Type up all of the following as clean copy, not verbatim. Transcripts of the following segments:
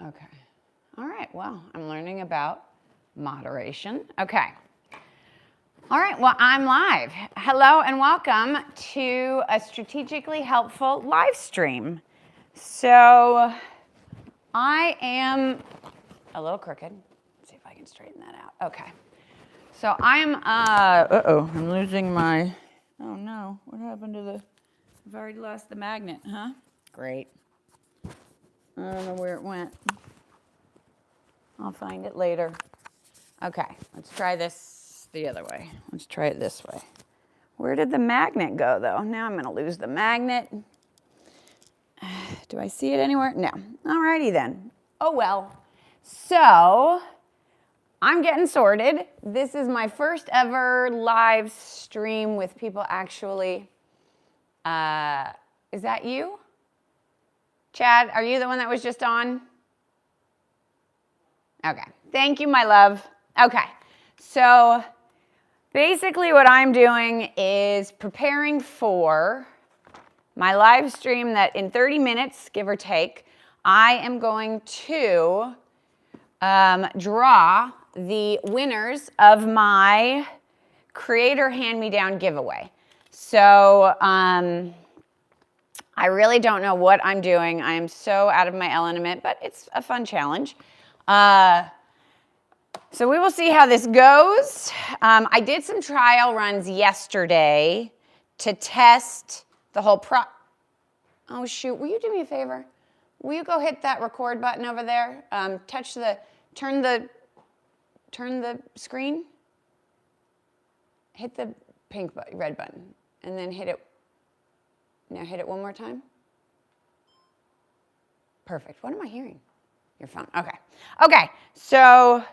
Okay. All right, well, I'm learning about moderation. Okay. All right, well, I'm live. Hello and welcome to a strategically helpful live stream. So I am a little crooked. Let's see if I can straighten that out. Okay. So I'm, I'm losing my, oh no, what happened to the, I've already lost the magnet, huh? Great. I don't know where it went. I'll find it later. Okay, let's try this the other way. Let's try it this way. Where did the magnet go, though? Now I'm going to lose the magnet. Do I see it anywhere? No. Alrighty then. Oh well. So, I'm getting sorted. This is my first ever live stream with people actually. Is that you? Chad, are you the one that was just on? Okay, thank you, my love. Okay, so basically what I'm doing is preparing for my live stream that in 30 minutes, give or take, I am going to draw the winners of my Creator Hand-Me-Down giveaway. So I really don't know what I'm doing. I am so out of my element, but it's a fun challenge. So we will see how this goes. I did some trial runs yesterday to test the whole Oh shoot, will you do me a favor? Will you go hit that record button over there? Turn the screen. Hit the red button and then hit it. Now hit it one more time. Perfect. What am I hearing? Your phone. Okay. Okay. So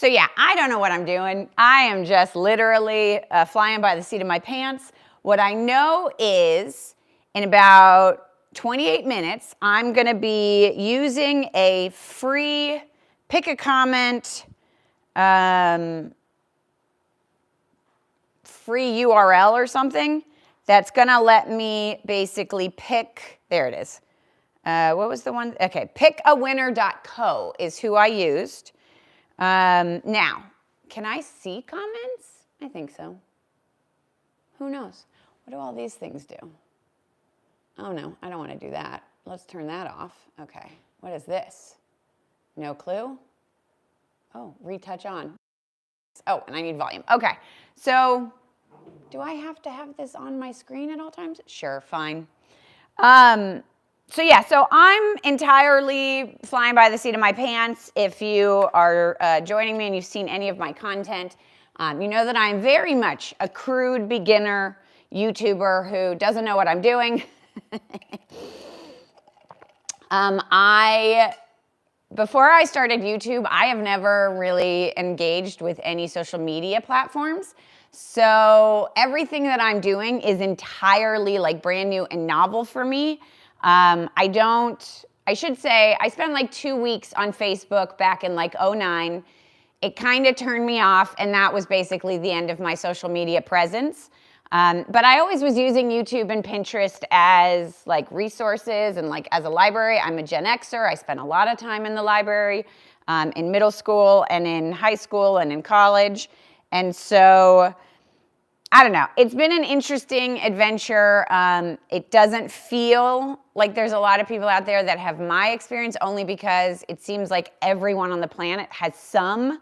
yeah, I don't know what I'm doing. I am just literally flying by the seat of my pants. What I know is in about 28 minutes, I'm going to be using a free pick a comment, free URL or something that's going to let me basically pick, there it is. What was the one? Okay, pickawinner.co is who I used. Now, can I see comments? I think so. Who knows? What do all these things do? Oh no, I don't want to do that. Let's turn that off. Okay, what is this? No clue? Oh, retouch on. Oh, and I need volume. Okay, so do I have to have this on my screen at all times? Sure, fine. So yeah, so I'm entirely flying by the seat of my pants. If you are joining me and you've seen any of my content, you know that I'm very much a crude beginner YouTuber who doesn't know what I'm doing. Before I started YouTube, I have never really engaged with any social media platforms. So everything that I'm doing is entirely like brand new and novel for me. I should say, I spent like 2 weeks on Facebook back in like 2009. It kind of turned me off, and that was basically the end of my social media presence. But I always was using YouTube and Pinterest as like resources and like as a library. I'm a Gen Xer. I spent a lot of time in the library in middle school and in high school and in college. And so, I don't know. It's been an interesting adventure. It doesn't feel like there's a lot of people out there that have my experience, only because it seems like everyone on the planet has some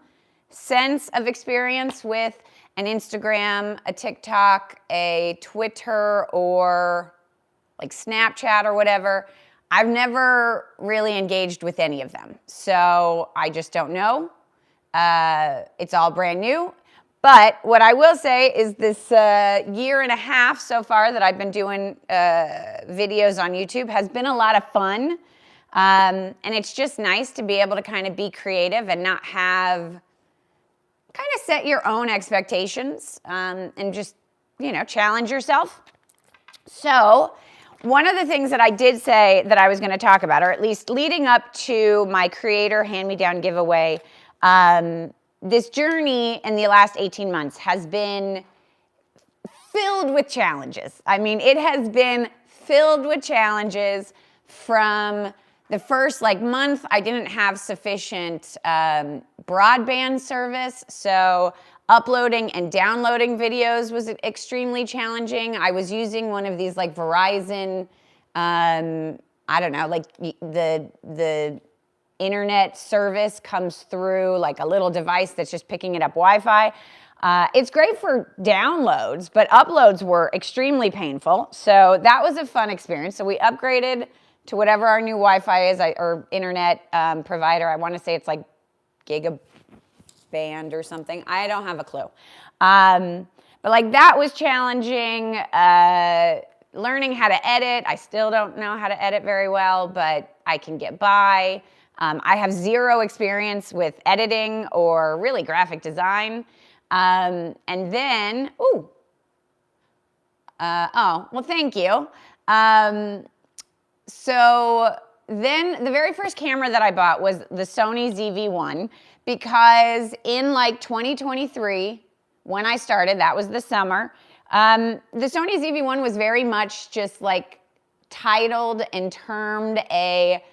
sense of experience with an Instagram, a TikTok, a Twitter, or like Snapchat or whatever. I've never really engaged with any of them, so I just don't know. It's all brand new. But what I will say is this year and a half so far that I've been doing videos on YouTube has been a lot of fun. And it's just nice to be able to kind of be creative and not have, kind of set your own expectations and just, you know, challenge yourself. So one of the things that I did say that I was going to talk about, or at least leading up to my Creator Hand-Me-Down giveaway, this journey in the last 18 months has been filled with challenges. I mean, it has been filled with challenges from the first like month, I didn't have sufficient broadband service, so uploading and downloading videos was extremely challenging. I was using one of these like Verizon, I don't know, like the internet service comes through like a little device that's just picking it up Wi-Fi. It's great for downloads, but uploads were extremely painful. So that was a fun experience. So we upgraded to whatever our new Wi-Fi is, or internet provider. I want to say it's like Gigaband or something. I don't have a clue. But like that was challenging. Learning how to edit. I still don't know how to edit very well, but I can get by. I have zero experience with editing or really graphic design. And then, oh, well, thank you. So then the very first camera that I bought was the Sony ZV-1, because in like 2023, when I started, that was the summer, the Sony ZV-1 was very much just like titled and termed a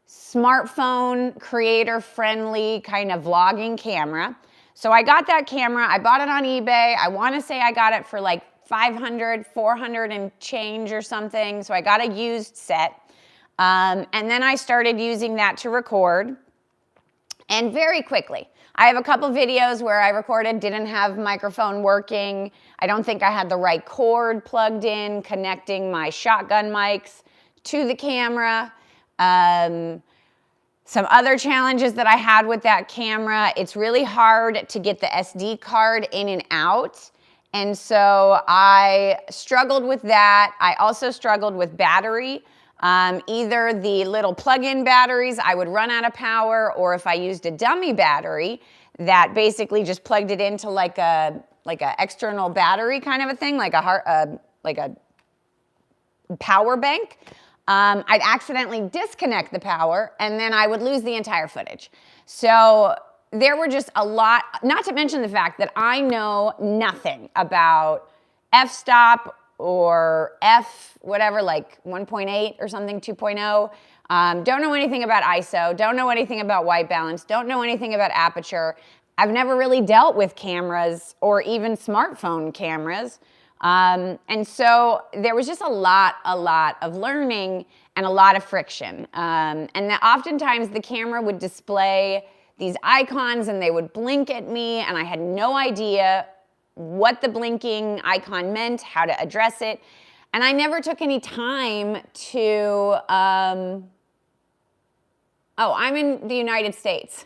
smartphone creator-friendly kind of vlogging camera. So I got that camera, I bought it on eBay. I want to say I got it for like 500, 400 and change or something. So I got a used set. And then I started using that to record. And very quickly, I have a couple videos where I recorded, didn't have microphone working. I don't think I had the right cord plugged in, connecting my shotgun mics to the camera. Some other challenges that I had with that camera, it's really hard to get the SD card in and out. And so I struggled with that. I also struggled with battery. Either the little plug-in batteries, I would run out of power, or if I used a dummy battery that basically just plugged it into like a external battery kind of a thing, like a power bank. I'd accidentally disconnect the power, and then I would lose the entire footage. So there were just a lot, not to mention the fact that I know nothing about f-stop or f whatever, like 1.8 or something, 2.0. Don't know anything about ISO, don't know anything about white balance, don't know anything about aperture. I've never really dealt with cameras or even smartphone cameras. And so there was just a lot of learning and a lot of friction. And that oftentimes the camera would display these icons and they would blink at me, and I had no idea what the blinking icon meant, how to address it. And I never took any time to, I'm in the United States.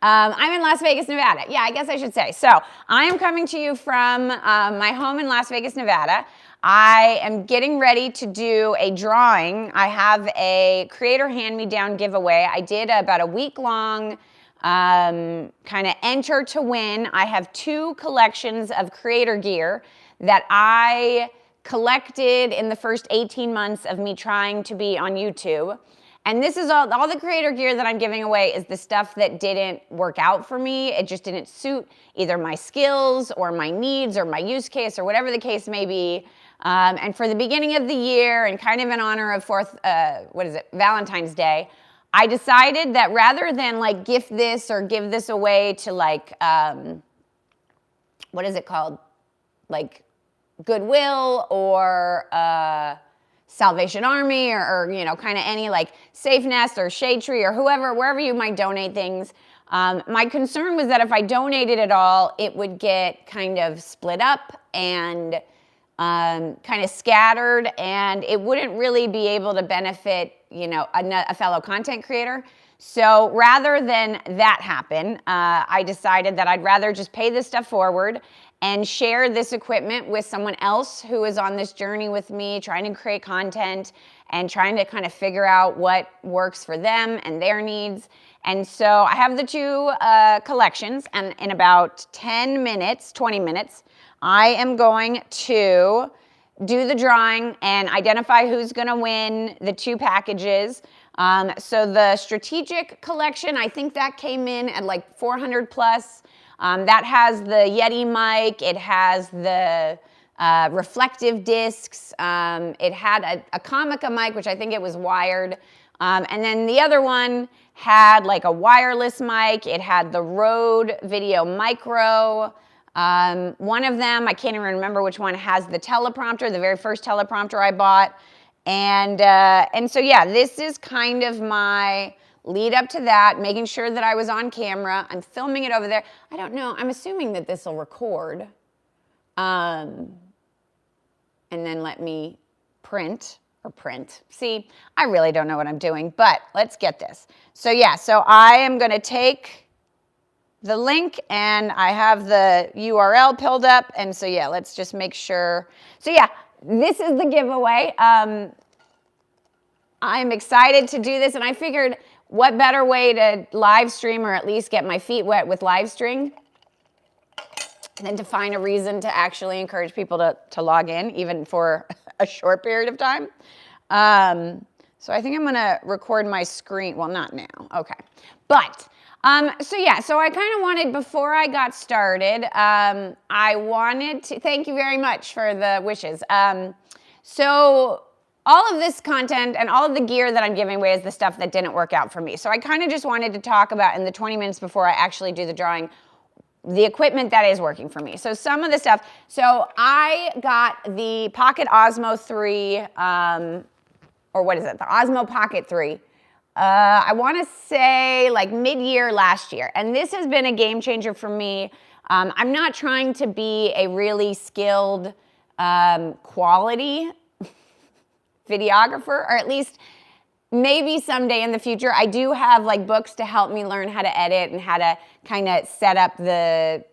I'm in Las Vegas, Nevada. Yeah, I guess I should say. So I am coming to you from my home in Las Vegas, Nevada. I am getting ready to do a drawing. I have a Creator Hand-Me-Down giveaway. I did about a week-long kind of enter to win. I have 2 collections of creator gear that I collected in the first 18 months of me trying to be on YouTube. And this is all the creator gear that I'm giving away is the stuff that didn't work out for me. It just didn't suit either my skills or my needs or my use case or whatever the case may be. And for the beginning of the year, and kind of in honor of Valentine's Day, I decided that rather than like gift this or give this away to like, what is it called? Like Goodwill or Salvation Army or you know, kind of any like Safe Nest or Shade Tree or whoever, wherever you might donate things. My concern was that if I donated it all, it would get kind of split up and kind of scattered, and it wouldn't really be able to benefit, you know, a fellow content creator. So rather than that happen, I decided that I'd rather just pay this stuff forward and share this equipment with someone else who is on this journey with me, trying to create content and trying to kind of figure out what works for them and their needs. And so I have the 2 collections, and in about 10 minutes, 20 minutes, I am going to do the drawing and identify who's gonna win the 2 packages. So the strategic collection, I think that came in at like 400 plus. That has the Yeti mic, it has the reflective discs, it had a Comica mic, which I think it was wired. And then the other one had like a wireless mic. It had the Rode Video Micro. One of them, I can't even remember which one, has the teleprompter, the very first teleprompter I bought. And so yeah, this is kind of my lead up to that, making sure that I was on camera. I'm filming it over there. I don't know, I'm assuming that this will record. And then let me print. See, I really don't know what I'm doing, but let's get this. So yeah, so I am gonna take the link and I have the URL pulled up. And so yeah, let's just make sure. So yeah, this is the giveaway. I'm excited to do this, and I figured what better way to live stream or at least get my feet wet with live stream than to find a reason to actually encourage people to log in, even for a short period of time. So I think I'm gonna record my screen. Well, not now, okay. But, so yeah, so I kind of wanted, before I got started, I wanted to, thank you very much for the wishes. So all of this content and all of the gear that I'm giving away is the stuff that didn't work out for me. So I kind of just wanted to talk about, in the 20 minutes before I actually do the drawing, the equipment that is working for me. So some of the stuff, so I got the Pocket Osmo 3, or what is it, the Osmo Pocket 3. I wanna say like mid-year last year. And this has been a game changer for me. I'm not trying to be a really skilled quality videographer, or at least maybe someday in the future. I do have like books to help me learn how to edit and how to kind of set up the,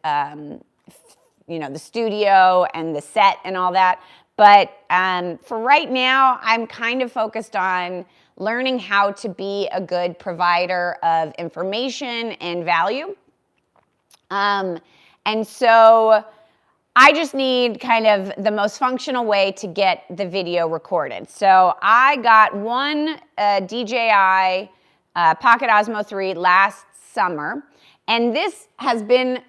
you know, the studio and the set and all that. But for right now, I'm kind of focused on learning how to be a good provider of information and value. And so I just need kind of the most functional way to get the video recorded. So I got one DJI Pocket Osmo 3 last summer, and this has been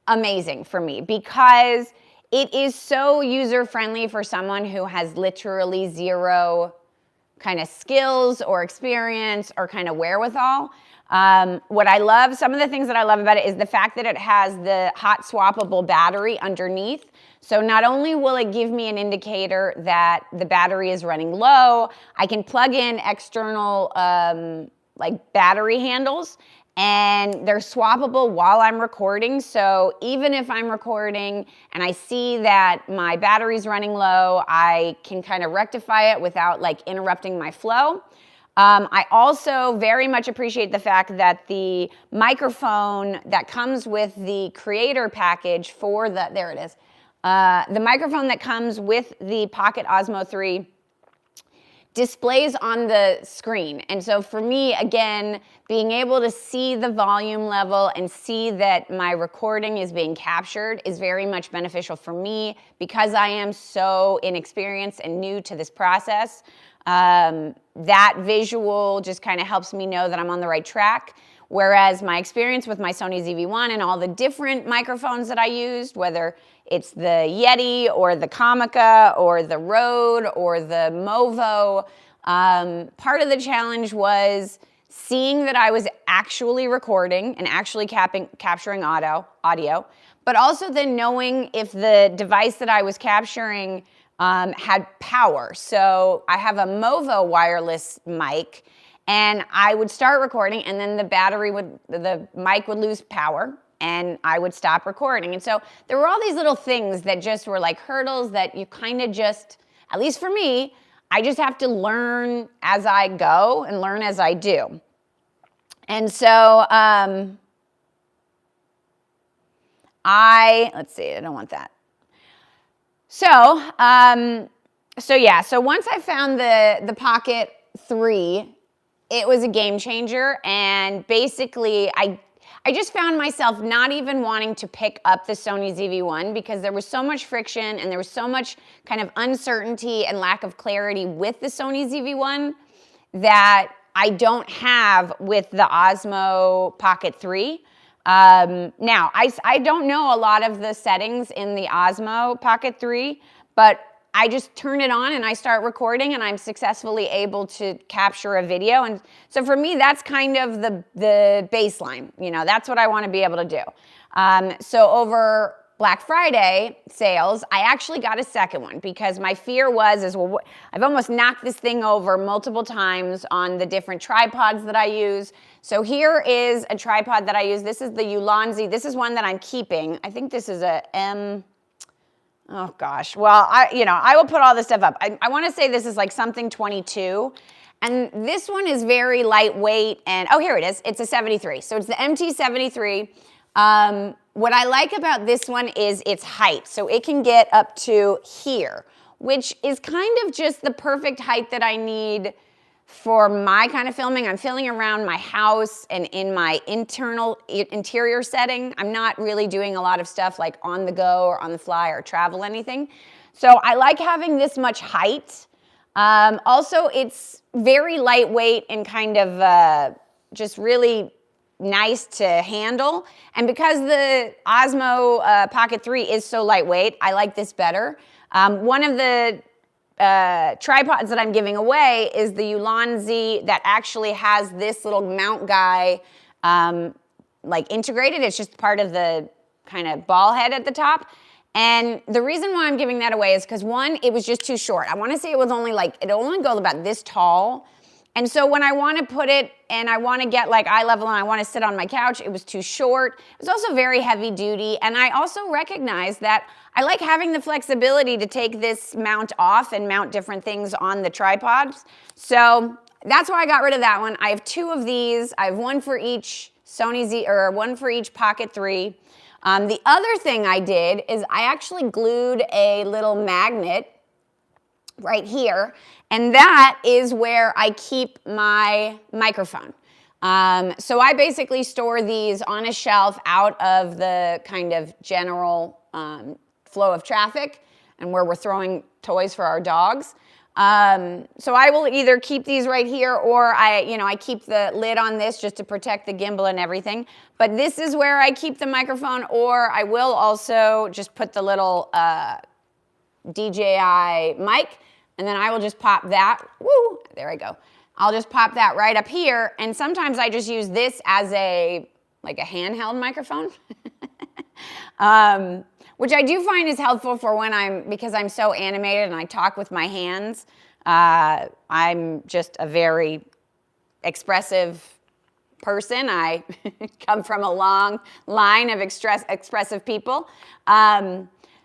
amazing for me because it is so user-friendly for someone who has literally zero kind of skills or experience or kind of wherewithal. What I love, some of the things that I love about it is the fact that it has the hot swappable battery underneath. So not only will it give me an indicator that the battery is running low, I can plug in external like battery handles, and they're swappable while I'm recording. So even if I'm recording and I see that my battery's running low, I can kind of rectify it without like interrupting my flow. I also very much appreciate the fact that the microphone that comes with the Creator package for the, there it is, the microphone that comes with the Pocket Osmo 3 displays on the screen. And so for me, again, being able to see the volume level and see that my recording is being captured is very much beneficial for me because I am so inexperienced and new to this process. That visual just kind of helps me know that I'm on the right track. Whereas my experience with my Sony ZV-1 and all the different microphones that I used, whether it's the Yeti or the Comica or the Rode or the Movo, part of the challenge was seeing that I was actually recording and actually capturing audio, but also then knowing if the device that I was capturing had power. So I have a Movo wireless mic, and I would start recording, and then the mic would lose power, and I would stop recording. And so there were all these little things that just were like hurdles that you kind of just, at least for me, I just have to learn as I go and learn as I do. And so let's see, I don't want that. So, so once I found the Pocket 3, it was a game changer, and basically I just found myself not even wanting to pick up the Sony ZV-1 because there was so much friction and there was so much kind of uncertainty and lack of clarity with the Sony ZV-1 that I don't have with the Osmo Pocket 3. Now, I don't know a lot of the settings in the Osmo Pocket 3, but I just turn it on and I start recording, and I'm successfully able to capture a video. And so for me, that's kind of the baseline. You know, that's what I want to be able to do. So over Black Friday sales, I actually got a second one because my fear was, well, I've almost knocked this thing over multiple times on the different tripods that I use. So here is a tripod that I use. This is the Ulanzi. This is one that I'm keeping. I think this is a M. Oh gosh. Well, I will put all this stuff up. I want to say this is like something 22. And this one is very lightweight. And oh, here it is. It's a 73. So it's the MT73. What I like about this one is its height. So it can get up to here, which is kind of just the perfect height that I need for my kind of filming. I'm filming around my house and in my interior setting. I'm not really doing a lot of stuff like on the go or on the fly or travel anything. So I like having this much height. Also, it's very lightweight and kind of just really nice to handle. And because the Osmo Pocket 3 is so lightweight, I like this better. One of the tripods that I'm giving away is the Ulanzi that actually has this little mount guy like integrated. It's just part of the kind of ball head at the top. And the reason why I'm giving that away is because one, it was just too short. I want to say it was only like, it only goes about this tall. And so when I want to put it and I want to get like eye level and I want to sit on my couch, it was too short. It was also very heavy duty. And I also recognize that I like having the flexibility to take this mount off and mount different things on the tripods. So that's why I got rid of that one. I have two of these. I have one for each one for each Pocket 3. The other thing I did is I actually glued a little magnet right here, and that is where I keep my microphone. So I basically store these on a shelf out of the kind of general flow of traffic and where we're throwing toys for our dogs. So I will either keep these right here or I keep the lid on this just to protect the gimbal and everything. But this is where I keep the microphone, or I will also just put the little DJI mic, and then I will just pop that, there I go. I'll just pop that right up here, and sometimes I just use this as like a handheld microphone, which I do find is helpful for because I'm so animated and I talk with my hands. I'm just a very expressive person. I come from a long line of expressive people.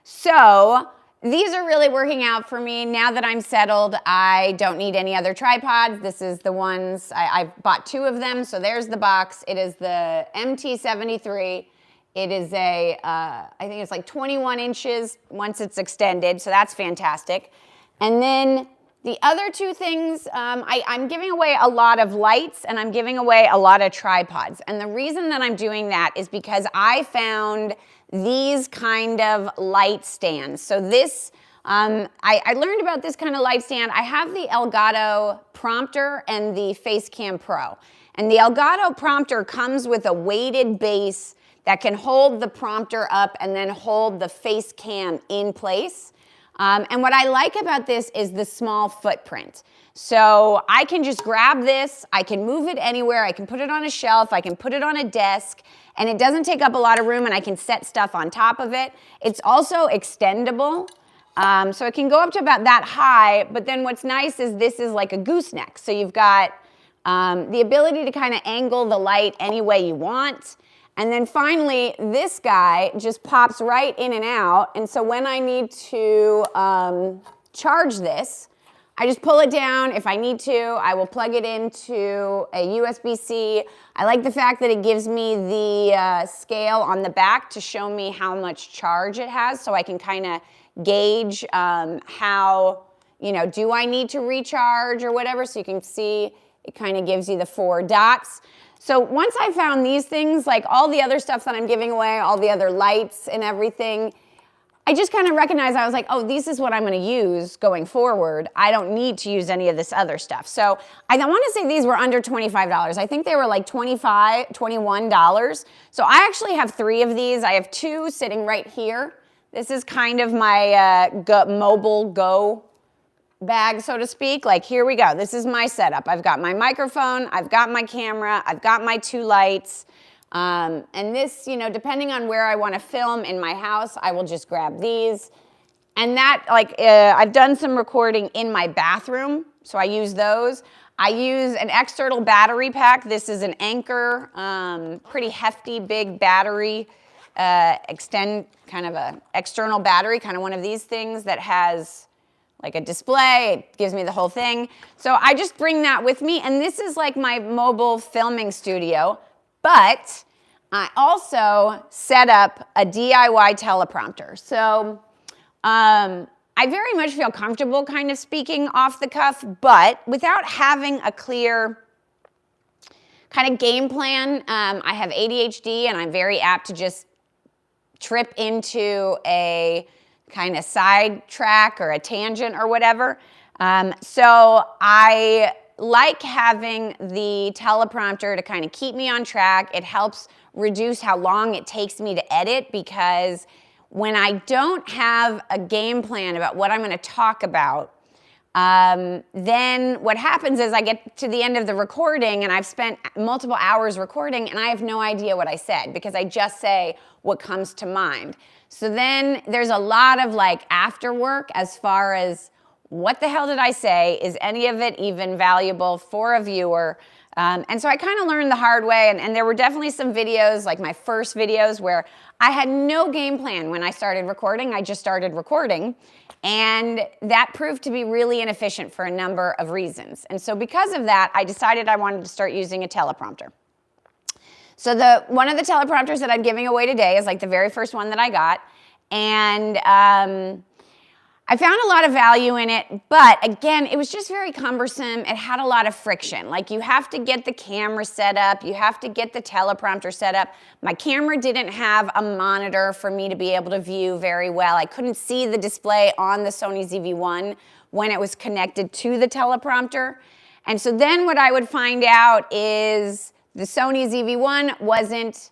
So these are really working out for me. Now that I'm settled, I don't need any other tripods. This is the ones, I bought two of them, so there's the box. It is the MT73. It is I think it's like 21 inches once it's extended, so that's fantastic. And then the other two things, I'm giving away a lot of lights and I'm giving away a lot of tripods. And the reason that I'm doing that is because I found these kind of light stands. So this, I learned about this kind of light stand. I have the Elgato Prompter and the Facecam Pro. And the Elgato Prompter comes with a weighted base that can hold the prompter up and then hold the Facecam in place. And what I like about this is the small footprint. So I can just grab this, I can move it anywhere, I can put it on a shelf, I can put it on a desk, and it doesn't take up a lot of room, and I can set stuff on top of it. It's also extendable, so it can go up to about that high, but then what's nice is this is like a gooseneck. So you've got the ability to kind of angle the light any way you want. And then finally, this guy just pops right in and out. And so when I need to charge this, I just pull it down. If I need to, I will plug it into a USB-C. I like the fact that it gives me the scale on the back to show me how much charge it has, so I can kind of gauge how, do I need to recharge or whatever, so you can see it kind of gives you the 4 dots. So once I found these things, like all the other stuff that I'm giving away, all the other lights and everything, I just kind of recognized, I was like, oh, this is what I'm going to use going forward. I don't need to use any of this other stuff. So I want to say these were under $25. I think they were like $21. So I actually have 3 of these. I have 2 sitting right here This is kind of my mobile go bag, so to speak. Like, here we go. This is my setup. I've got my microphone, I've got my camera, I've got my 2 lights. And this, you know, depending on where I want to film in my house, I will just grab these. And that, like, I've done some recording in my bathroom, so I use those. I use an external battery pack. This is an Anchor, pretty hefty, big battery, kind of a external battery, kind of one of these things that has like a display. It gives me the whole thing. So I just bring that with me, and this is like my mobile filming studio, but I also set up a DIY teleprompter. So I very much feel comfortable kind of speaking off the cuff, but without having a clear kind of game plan. I have ADHD, and I'm very apt to just trip into a kind of side track or a tangent or whatever. So I like having the teleprompter to kind of keep me on track. It helps reduce how long it takes me to edit, because when I don't have a game plan about what I'm going to talk about, then what happens is I get to the end of the recording and I've spent multiple hours recording and I have no idea what I said, because I just say what comes to mind. So then there's a lot of like after work as far as what the hell did I say? Is any of it even valuable for a viewer? And so I kind of learned the hard way, and there were definitely some videos, like my first videos, where I had no game plan when I started recording. I just started recording, and that proved to be really inefficient for a number of reasons. And so because of that, I decided I wanted to start using a teleprompter. So one of the teleprompters that I'm giving away today is like the very first one that I got, and I found a lot of value in it, but again, it was just very cumbersome. It had a lot of friction. Like, you have to get the camera set up, you have to get the teleprompter set up. My camera didn't have a monitor for me to be able to view very well. I couldn't see the display on the Sony ZV-1 when it was connected to the teleprompter. And so then what I would find out is the Sony ZV-1 wasn't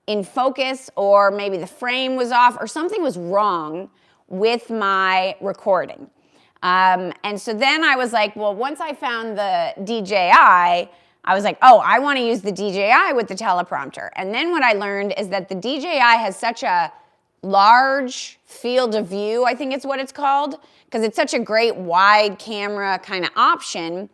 in focus, or maybe the frame was off, or something was wrong with my recording. And so then I was like, well, once I found the DJI, I was like, oh, I want to use the DJI with the teleprompter. And then what I learned is that the DJI has such a large field of view, I think it's what it's called, because it's such a great wide camera kind of option,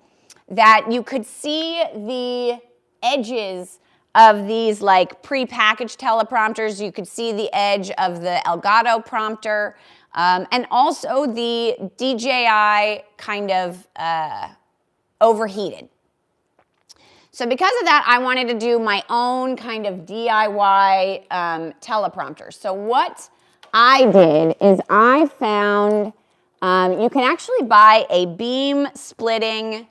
that you could see the edges of these like pre-packaged teleprompters. You could see the edge of the Elgato prompter, and also the DJI kind of overheated. So because of that, I wanted to do my own kind of DIY teleprompter. So what I did is I found, you can actually buy a beam splitting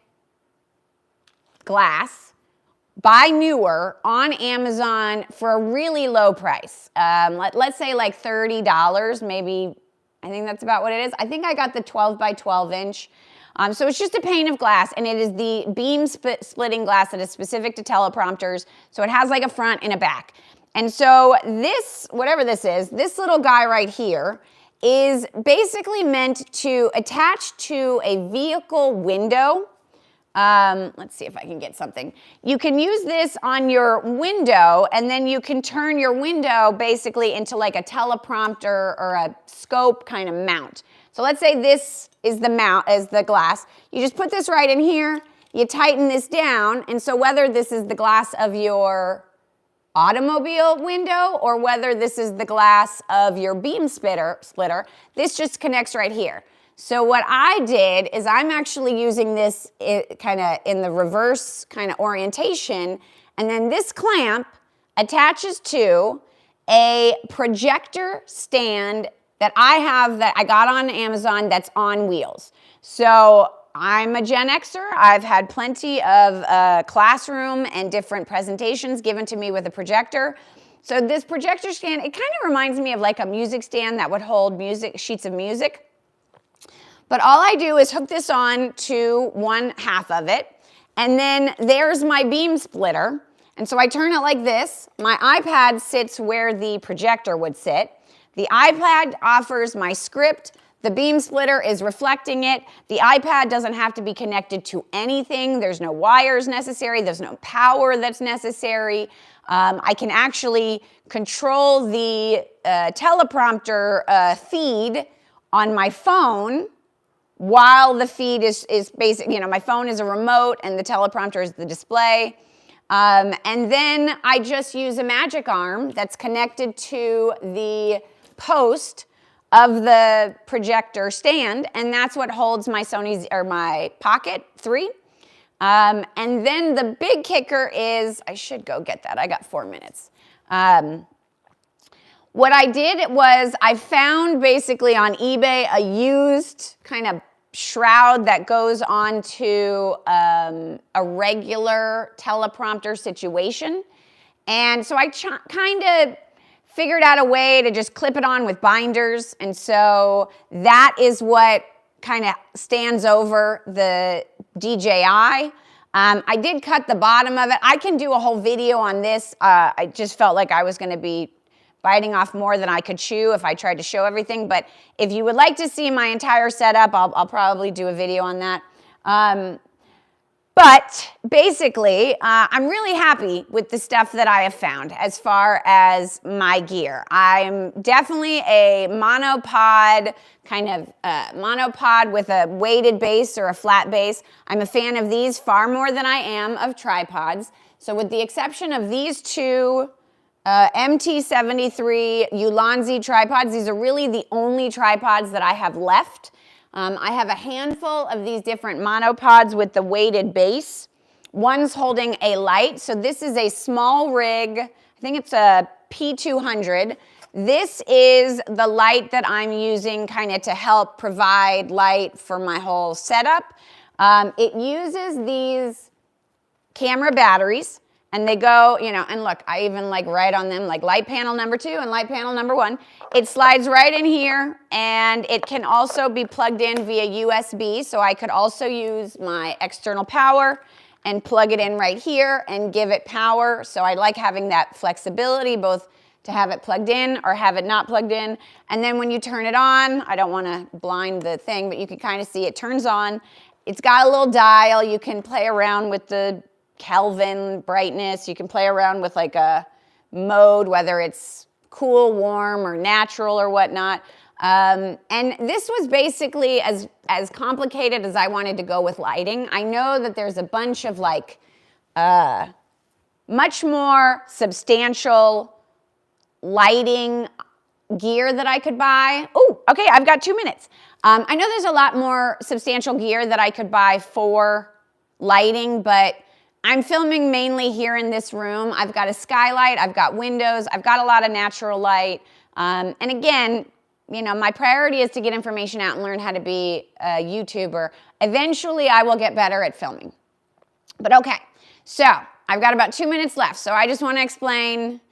glass, buy newer on Amazon for a really low price. Let's say like $30, maybe. I think that's about what it is. I think I got the 12 by 12 inch. So it's just a pane of glass, and it is the beam splitting glass that is specific to teleprompters. So it has like a front and a back. And so this, whatever this is, this little guy right here is basically meant to attach to a vehicle window. Let's see if I can get something. You can use this on your window, and then you can turn your window basically into like a teleprompter or a scope kind of mount. So let's say this is the mount, as the glass. You just put this right in here, you tighten this down, and so whether this is the glass of your automobile window or whether this is the glass of your beam splitter, this just connects right here. So what I did is I'm actually using this kind of in the reverse kind of orientation, and then this clamp attaches to a projector stand that I have, that I got on Amazon, that's on wheels. So I'm a Gen Xer. I've had plenty of classroom and different presentations given to me with a projector. So this projector stand, it kind of reminds me of like a music stand that would hold sheets of music. But all I do is hook this on to one half of it, and then there's my beam splitter. And so I turn it like this. My iPad sits where the projector would sit. The iPad offers my script. The beam splitter is reflecting it. The iPad doesn't have to be connected to anything. There's no wires necessary. There's no power that's necessary. I can actually control the teleprompter feed on my phone while the feed is basic. You know, my phone is a remote and the teleprompter is the display. And then I just use a magic arm that's connected to the post of the projector stand, and that's what holds my my Pocket 3. And then the big kicker is, I should go get that. I got 4 minutes. What I did was I found basically on eBay a used kind of shroud that goes onto a regular teleprompter situation. And so I kind of figured out a way to just clip it on with binders. And so that is what kind of stands over the DJI. I did cut the bottom of it. I can do a whole video on this. I just felt like I was going to be biting off more than I could chew if I tried to show everything. But if you would like to see my entire setup, I'll probably do a video on that. But basically, I'm really happy with the stuff that I have found as far as my gear. I'm definitely a monopod, kind of monopod with a weighted base or a flat base. I'm a fan of these far more than I am of tripods. So with the exception of these two MT73 Ulanzi tripods, these are really the only tripods that I have left. I have a handful of these different monopods with the weighted base. One's holding a light. So this is a small rig. I think it's a P200. This is the light that I'm using kind of to help provide light for my whole setup. It uses these camera batteries. And they go, you know, and look, I even like write on them like light panel number 2 and light panel number 1. It slides right in here, and it can also be plugged in via USB. So I could also use my external power and plug it in right here and give it power. So I like having that flexibility, both to have it plugged in or have it not plugged in. And then when you turn it on, I don't want to blind the thing, but you can kind of see it turns on. It's got a little dial. You can play around with the Kelvin brightness. You can play around with like a mode, whether it's cool, warm, or natural or whatnot. And this was basically as complicated as I wanted to go with lighting. I know that there's a bunch of like much more substantial lighting gear that I could buy. Oh, okay, I've got 2 minutes. I know there's a lot more substantial gear that I could buy for lighting, but I'm filming mainly here in this room. I've got a skylight, I've got windows, I've got a lot of natural light. And again, you know, my priority is to get information out and learn how to be a YouTuber. Eventually, I will get better at filming. But okay, so I've got about 2 minutes left. So I just want to explain.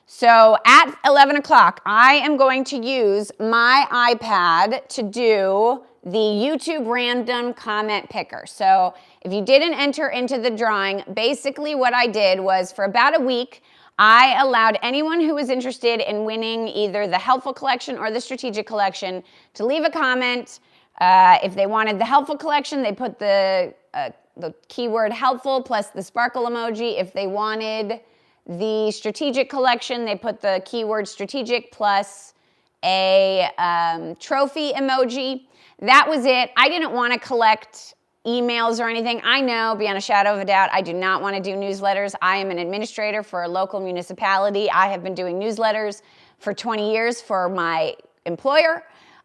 So at 11 o'clock, I am going to use my iPad to do the YouTube random comment picker. So if you didn't enter into the drawing, basically what I did was for about a week, I allowed anyone who was interested in winning either the helpful collection or the strategic collection to leave a comment. If they wanted the helpful collection, they put the keyword helpful plus the sparkle emoji. If they wanted the strategic collection, they put the keyword strategic plus a trophy emoji. That was it. I didn't want to collect emails or anything. I know, beyond a shadow of a doubt, I do not want to do newsletters. I am an administrator for a local municipality. I have been doing newsletters for 20 years for my employer,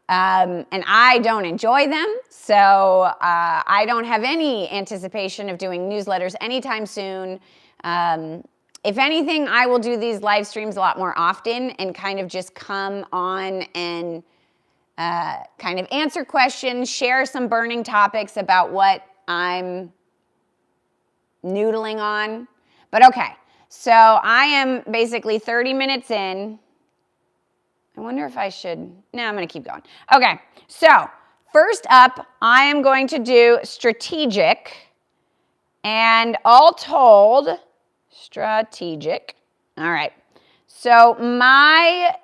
and I don't enjoy them. So I don't have any anticipation of doing newsletters anytime soon. If anything, I will do these live streams a lot more often and kind of just come on and kind of answer questions, share some burning topics about what I'm noodling on. But okay, so I am basically 30 minutes in. I wonder if I should, no, I'm gonna keep going. Okay, so first up, I am going to do strategic, and all told, strategic. All right, so my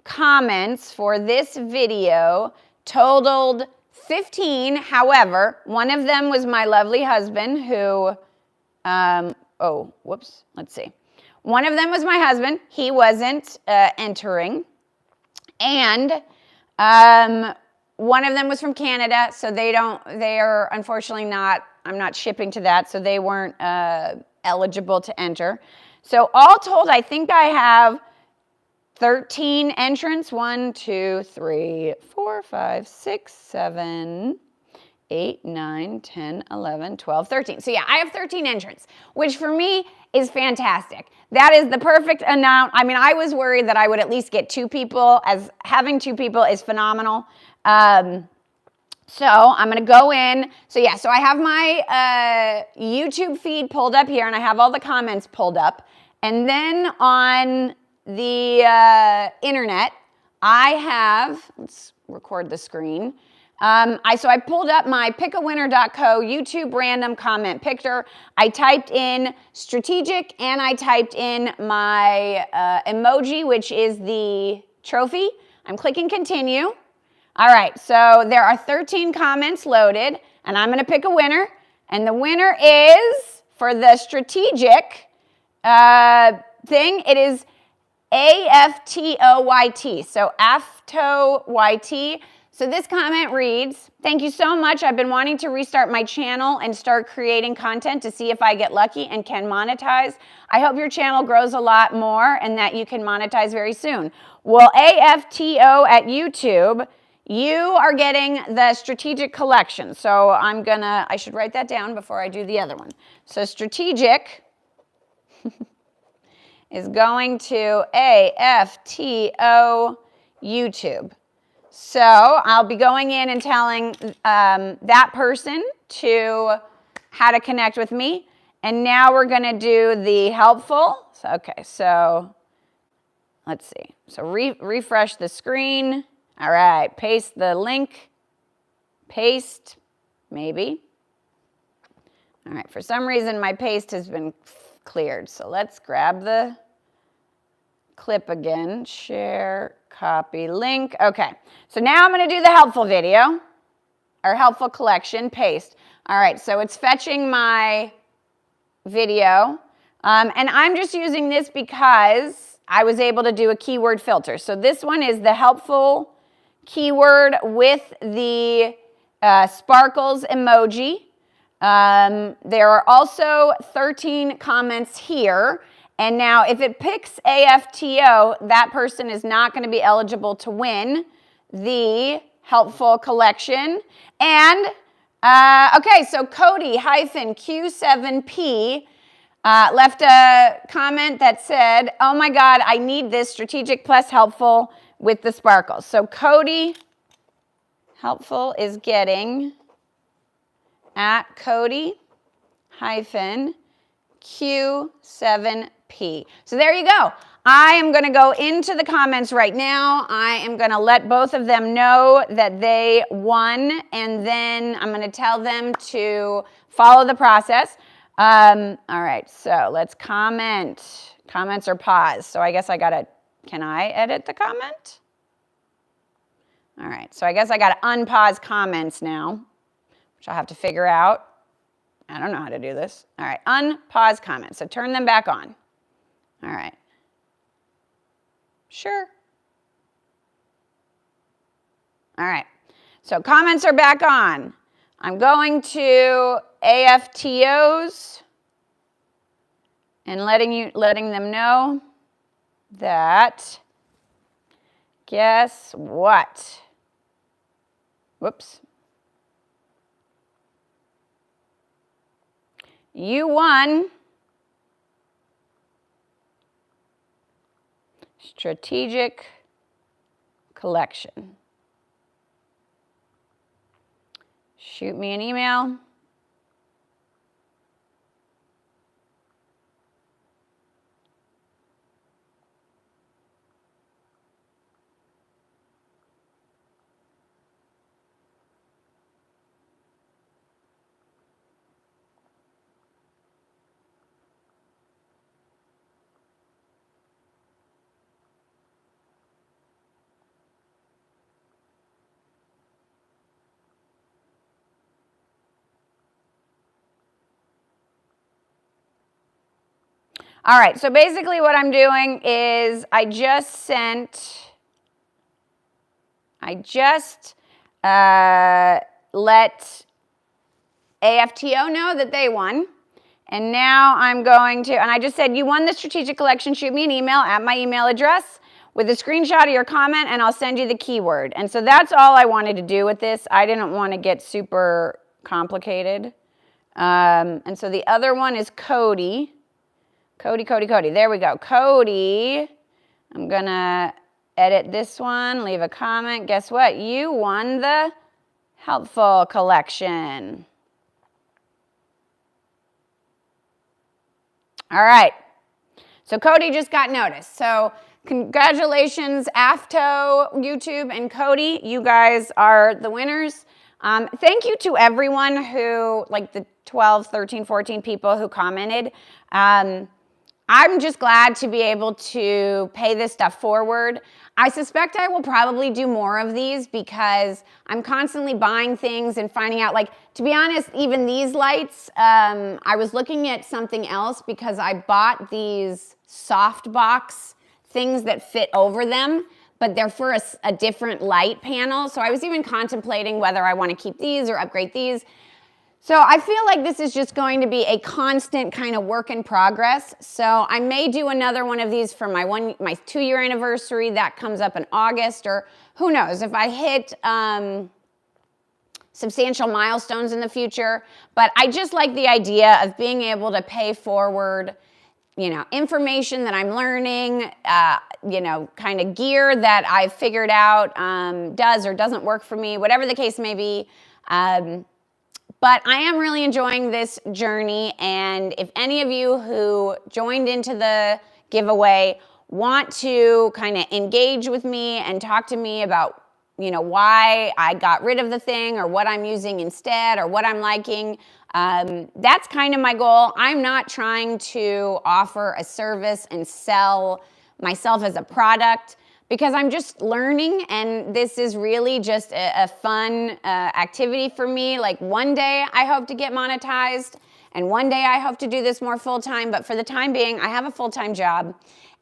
comments for this video totaled 15. However, one of them was my lovely husband who, oh, whoops, let's see. One of them was my husband. He wasn't entering. And one of them was from Canada, so they are unfortunately not, I'm not shipping to that, so they weren't eligible to enter. So all told, I think I have 13 entrants. 1, 2, 3, 4, 5, 6, 7, 8, 9, 10, 11, 12, 13. So yeah, I have 13 entrants, which for me is fantastic. That is the perfect amount. I mean, I was worried that I would at least get 2 people, as having 2 people is phenomenal. So I'm going to go in. So yeah, so I have my YouTube feed pulled up here, and I have all the comments pulled up. And then on the internet, I have, let's record the screen. So I pulled up my pickawinner.co YouTube random comment picker. I typed in strategic, and I typed in my emoji, which is the trophy. I'm clicking continue. All right, so there are 13 comments loaded, and I'm going to pick a winner. And the winner is, for the strategic thing, it is AFTOYT. So AFTOYT. So this comment reads, "Thank you so much. I've been wanting to restart my channel and start creating content to see if I get lucky and can monetize. I hope your channel grows a lot more and that you can monetize very soon." Well, AFTO at YouTube, you are getting the strategic collection. So I should write that down before I do the other one. So strategic is going to AFTO YouTube. So I'll be going in and telling that person how to connect with me. And now we're going to do the helpful. So, okay, so let's see. So refresh the screen. All right, paste the link. Paste, maybe. All right, for some reason my paste has been cleared. So let's grab the clip again. Share, copy, link. Okay, so now I'm going to do the helpful video, or helpful collection, paste. All right, so it's fetching my video. And I'm just using this because I was able to do a keyword filter. So this one is the helpful keyword with the sparkles emoji. There are also 13 comments here. And now if it picks AFTO, that person is not going to be eligible to win the helpful collection. And, okay, so Cody-Q7P left a comment that said, "Oh my God, I need this strategic plus helpful with the sparkles." So Cody helpful is getting at Cody-Q7P. So there you go. I am going to go into the comments right now. I am going to let both of them know that they won, and then I'm going to tell them to follow the process. All right, so let's comment. Comments are paused. So I guess can I edit the comment? All right, so I guess I got to unpause comments now, which I'll have to figure out. I don't know how to do this. All right, unpause comments. So turn them back on. All right. Sure. All right, so comments are back on. I'm going to AFTOs and letting them know that, guess what? Whoops. You won strategic collection. Shoot me an email. All right, so basically what I'm doing is I just let AFTO know that they won. And now I'm going to, and I just said, you won the strategic collection, shoot me an email at my email address with a screenshot of your comment, and I'll send you the keyword. And so that's all I wanted to do with this. I didn't want to get super complicated. And so the other one is Cody. Cody. There we go. Cody. I'm going to edit this one, leave a comment. Guess what? You won the helpful collection. All right. So Cody just got noticed. So congratulations, AFTO, YouTube, and Cody. You guys are the winners. Thank you to everyone who, like the 12, 13, 14 people who commented. I'm just glad to be able to pay this stuff forward. I suspect I will probably do more of these because I'm constantly buying things and finding out, like, to be honest, even these lights, I was looking at something else because I bought these softbox things that fit over them, but they're for a different light panel. So I was even contemplating whether I want to keep these or upgrade these. So I feel like this is just going to be a constant kind of work in progress. So I may do another one of these for my 2-year anniversary. That comes up in August, or who knows if I hit substantial milestones in the future. But I just like the idea of being able to pay forward, information that I'm learning, kind of gear that I've figured out does or doesn't work for me, whatever the case may be. But I am really enjoying this journey, and if any of you who joined into the giveaway want to kind of engage with me and talk to me about, why I got rid of the thing or what I'm using instead or what I'm liking, that's kind of my goal. I'm not trying to offer a service and sell myself as a product, because I'm just learning, and this is really just a fun activity for me. Like, one day I hope to get monetized, and one day I hope to do this more full-time, but for the time being, I have a full-time job,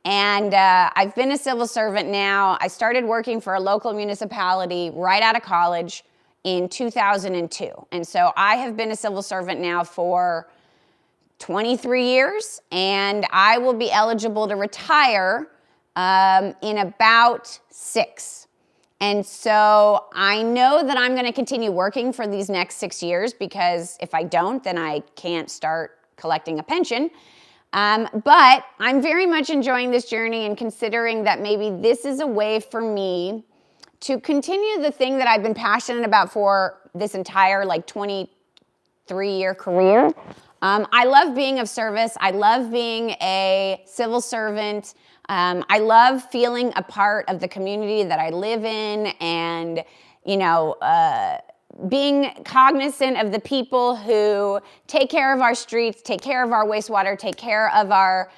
and I've been a civil servant now. I started working for a local municipality right out of college in 2002, and so I have been a civil servant now for 23 years, and I will be eligible to retire in about 6. And so I know that I'm going to continue working for these next 6 years, because if I don't, then I can't start collecting a pension. But I'm very much enjoying this journey and considering that maybe this is a way for me to continue the thing that I've been passionate about for this entire 23-year career. I love being of service. I love being a civil servant. I love feeling a part of the community that I live in, and, being cognizant of the people who take care of our streets, take care of our wastewater, take care of our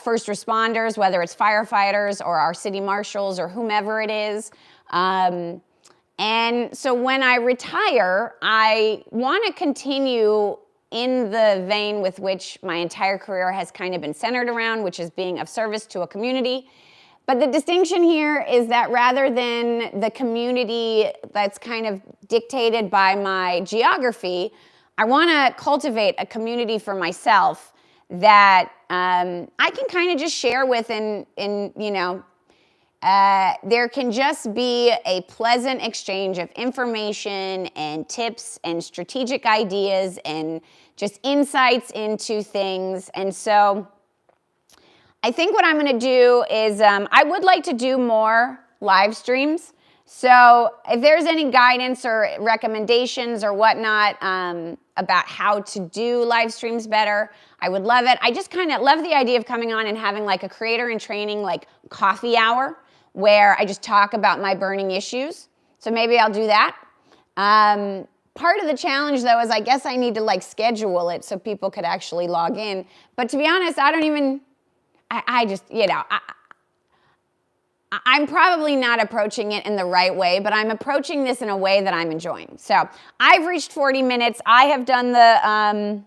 first responders, whether it's firefighters or our city marshals or whomever it is. And so when I retire, I want to continue in the vein with which my entire career has kind of been centered around, which is being of service to a community. But the distinction here is that rather than the community that's kind of dictated by my geography, I want to cultivate a community for myself that I can kind of just share with, and there can just be a pleasant exchange of information and tips and strategic ideas and just insights into things. And so I think what I'm going to do is I would like to do more live streams. So if there's any guidance or recommendations or whatnot about how to do live streams better, I would love it. I just kind of love the idea of coming on and having like a creator in training, like coffee hour, where I just talk about my burning issues. So maybe I'll do that. Part of the challenge, though, is I guess I need to like schedule it so people could actually log in. But to be honest, I don't even, I just, I'm probably not approaching it in the right way, but I'm approaching this in a way that I'm enjoying. So I've reached 40 minutes. I have done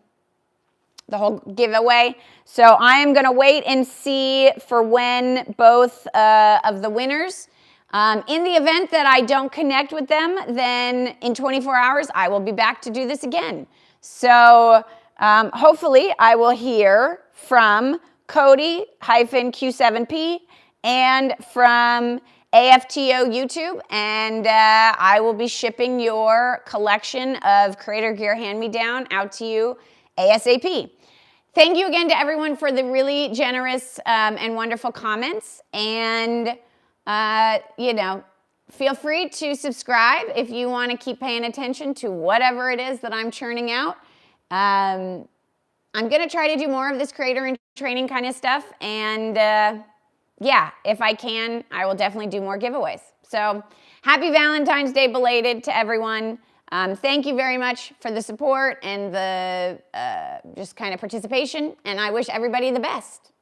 the whole giveaway. So I am going to wait and see for when both of the winners. In the event that I don't connect with them, then in 24 hours, I will be back to do this again. So hopefully I will hear from Cody-Q7P and from AFTO YouTube, and I will be shipping your collection of Creator Gear Hand-Me-Down out to you ASAP. Thank you again to everyone for the really generous and wonderful comments, and you know, feel free to subscribe if you want to keep paying attention to whatever it is that I'm churning out. I'm going to try to do more of this creator and training kind of stuff. And yeah, if I can, I will definitely do more giveaways. So happy Valentine's Day belated to everyone. Thank you very much for the support and the just kind of participation. And I wish everybody the best.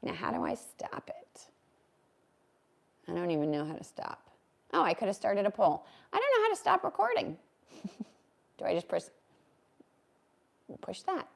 Now, how do I stop it? I don't even know how to stop. Oh, I could have started a poll. I don't know how to stop recording. Do I just push that?